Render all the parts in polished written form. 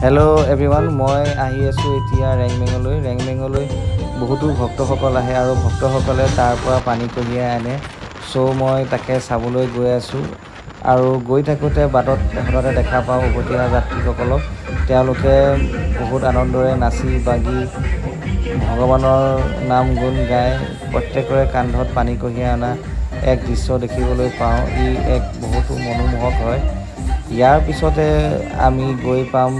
hello everyone मैं आहि आसो एतिया रेंगमेंगলৈ बहुतो भक्तসকল আহে আৰু ভক্তসকলে তাৰ পৰা পানী কঢ়িয়াই আনে সো মই তাকে চাবলৈ গৈ আছো আৰু গৈ থাকোতে বাটত হঠাতে দেখা পাও উভতি যাত্ৰীসকলক তেওঁলোকে বহুত আনন্দৰে নাচি বাগি ভগৱানৰ নাম গুণ গায় প্ৰত্যেকৰে কান্ধত পানী কঢ়িয়াই আনা এক দৃশ্য দেখিবলৈ পাও ই এক বহুত মনোমোহক হয় ইয়াৰ পিছতে আমি গৈ পাম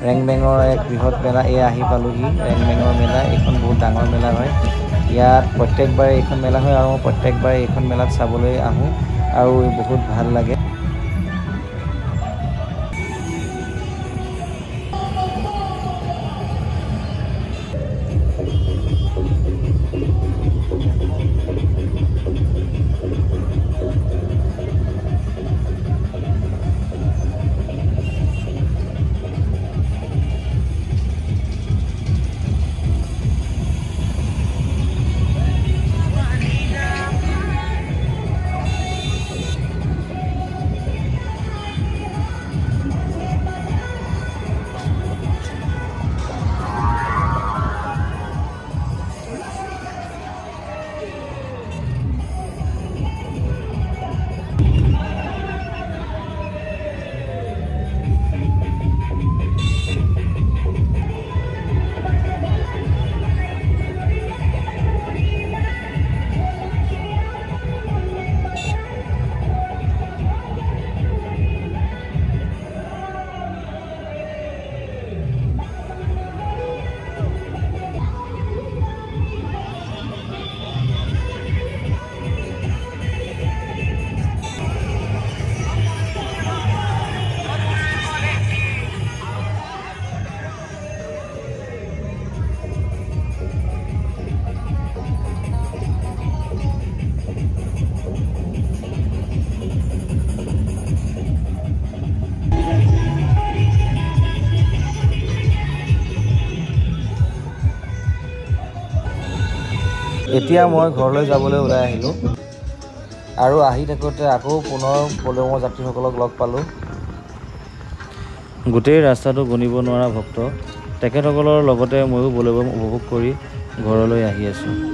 रेंगमेंगर एक बृहत मेला ये आहि पालोहि रेंगमेंगर मेला एखन बहुत डांगर मेला है यात प्रत्येकबारे एखन मेला है और प्रत्येकबारे एखन मेलात चाबले आहू और बहुत ভাল লাগে এতিয়া মই ঘৰলৈ যাবলৈ ওলাই আহিলো আৰু আহি থাকোতে আকৌ পুনৰ পলমৰ যাত্ৰীসকলক লগ পালো গোটেই ৰাস্তাটো গণিব নোৱাৰা ভক্ত তেখেতসকলৰ লগতে ময়ো বলবম উপভোগ কৰি ঘৰলৈ আহি আছো